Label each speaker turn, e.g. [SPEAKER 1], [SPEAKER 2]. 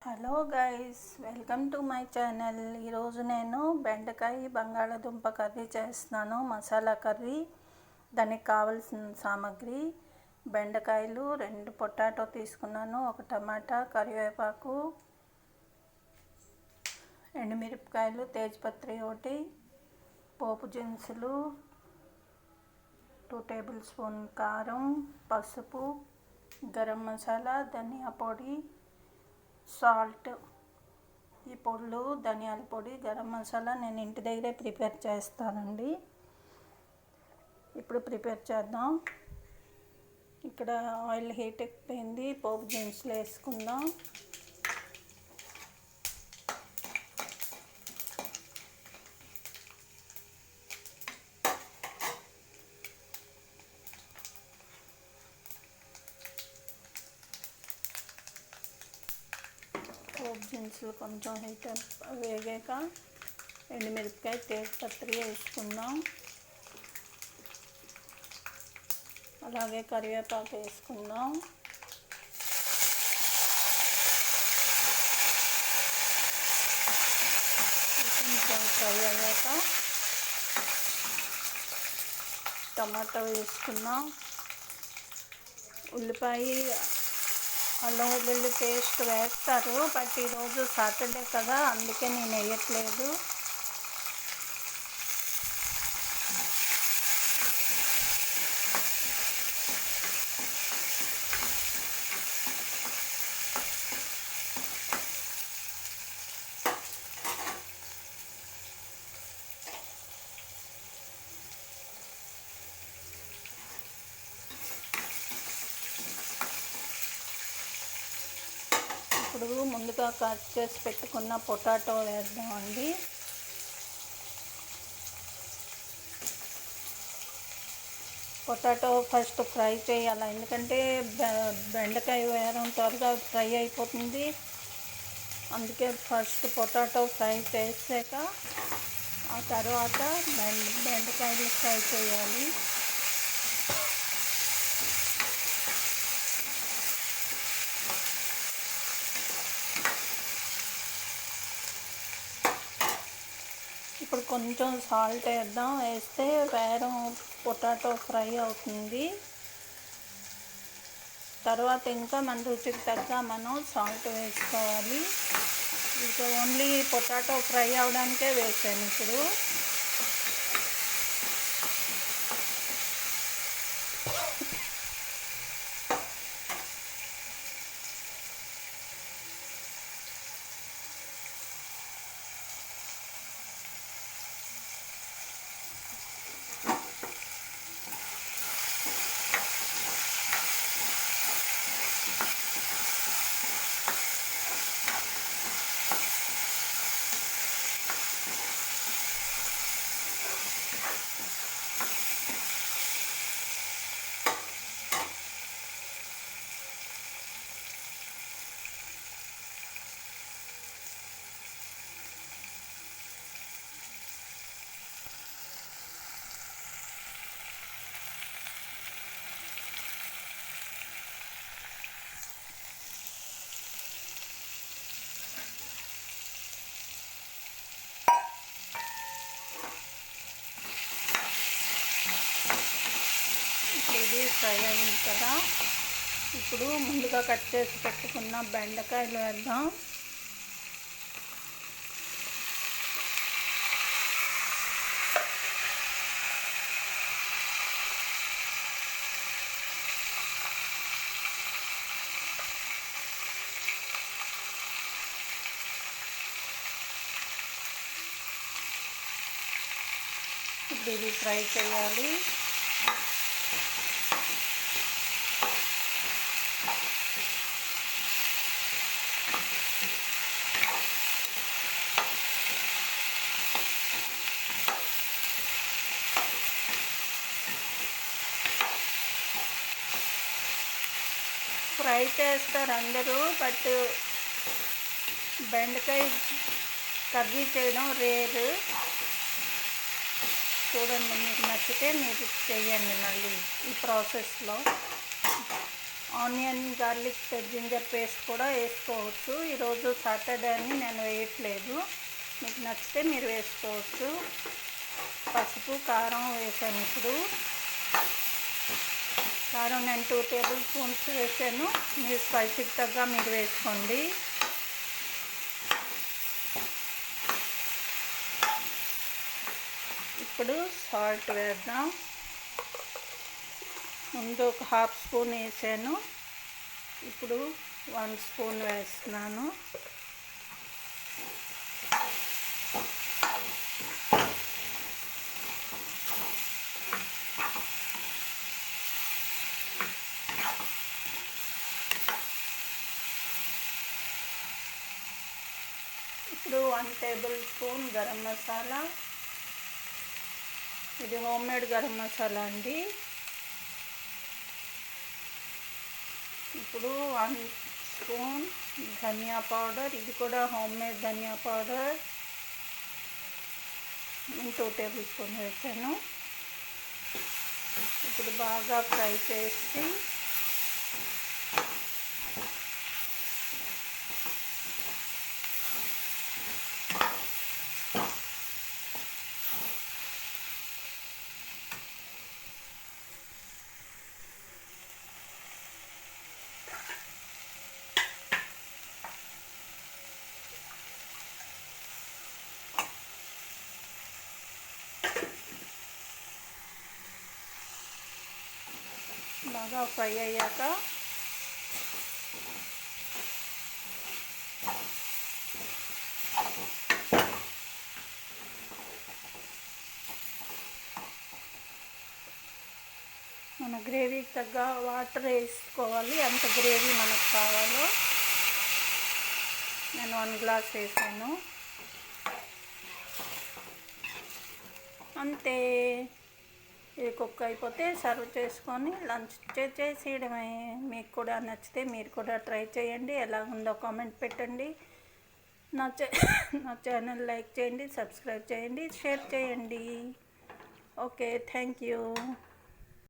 [SPEAKER 1] Hello guys, welcome to my channel. ఈరోజు నేను బెండకాయ బంగాళదుంప కర్రీ చేస్తున్నాను, మసాలా కర్రీ. దానికి కావాల్సిన సామాగ్రి: బెండకాయలు 2 పొటాటో తీసుకున్నాను, 1 టమాటా, కరివేపాకు, ఎండుమిరపకాయలు, తేజ్పత్రి 1, పోపు దినుసులు, 2 టేబుల్ స్పూన్ కారం, పసుపు, గరం మసాలా, ధనియా పొడి, సాల్ట్. ఈ పొడులు ధనియాల పొడి, గరం మసాలా నేను ఇంటి దగ్గరే ప్రిపేర్ చేస్తానండి. ఇప్పుడు ప్రిపేర్ చేద్దాం. ఇక్కడ ఆయిల్ హీట్ ఎక్కిపోయింది, పోపు దినుసులు వేసుకుందాం. పోపు దినుసులు కొంచెం హీట్ వేగాక ఎండుమిరపకాయ, తేజ్పత్రి వేసుకుందాం. అలాగే కరివేపాకు వేసుకుందాం. కొంచెం ఫ్రై అయ్యాక టమాటో వేసుకుందాం. ఉల్లిపాయ, అల్లం వెల్లుల్లి పేస్ట్ వేస్తారు, బట్ ఈరోజు సాటర్డే కదా, అందుకే నేను వేయట్లేదు. ఇప్పుడు ముందుగా కట్ చేసి పెట్టుకున్న పొటాటో వేద్దామండి. పొటాటో ఫస్ట్ ఫ్రై చేయాలి, ఎందుకంటే బెండకాయ వేయడం త్వరగా ఫ్రై అయిపోతుంది. అందుకే ఫస్ట్ పొటాటో ఫ్రై చేసాక ఆ తర్వాత బెండకాయలు ఫ్రై చేయాలి. ఇప్పుడు కొంచెం సాల్ట్ వేద్దాం, వేస్తే పొటాటో ఫ్రై అవుతుంది. తర్వాత ఇంకా మన రుచికి తగ్గ మనం సాల్ట్ వేసుకోవాలి. ఇక ఓన్లీ పొటాటో ఫ్రై అవడానికే వేసాను ఇప్పుడు. ఇది ఫ్రై అయింది కదా, ఇప్పుడు ముందుగా కట్ చేసి పెట్టుకున్న బెండకాయలు వేద్దాం. ఇది ఫ్రై చేయాలి. ఫ్రై చేస్తారు అందరూ, బట్ బెండకాయ కర్రీ చేయడం రేరు. చూడండి, మీకు నచ్చితే మీరు చేయండి. మళ్ళీ ఈ ప్రాసెస్లో ఆనియన్ గార్లిక్ జింజర్ పేస్ట్ కూడా వేసుకోవచ్చు. ఈరోజు సాటర్డే అని నేను వేయట్లేదు, మీకు నచ్చితే మీరు వేసుకోవచ్చు. పసుపు కారం వేసాను. ఇప్పుడు కారం నేను 2 టేబుల్ స్పూన్స్ వేసాను. మీరు స్పైసీకి తగ్గ మీరు వేసుకోండి. ఇప్పుడు సాల్ట్ వేద్దాం. ముందు ఒక 1/2 స్పూన్ వేసాను, ఇప్పుడు 1 స్పూన్ వేస్తున్నాను. ఇప్పుడు 1 టేబుల్ స్పూన్ గరం మసాలా. ఇది హోమ్మేడ్ గరం మసాలా అండి. ఇప్పుడు 1 స్పూన్ ధనియా పౌడర్, ఇది కూడా హోమ్మేడ్ ధనియా పౌడర్. నేను 2 టేబుల్ స్పూన్ వేసాను. ఇప్పుడు బాగా ఫ్రై చేసి బాగా ఫ్రై అయ్యాక మన గ్రేవీకి తగ్గ వాటర్ వేసుకోవాలి. ఎంత గ్రేవీ మనకు కావాలో. నేను 1 గ్లాస్ వేసాను. అంతే, ఇది కుక్ అయిపోతే సర్వ్ చేసుకొని లంచ్ చేసేయడమే. మీకు కూడా నచ్చితే మీరు కూడా ట్రై చేయండి. ఎలా ఉందో కామెంట్ పెట్టండి. నా ఛానల్ లైక్ చేయండి, సబ్స్క్రైబ్ చేయండి, షేర్ చేయండి. Okay, thank you.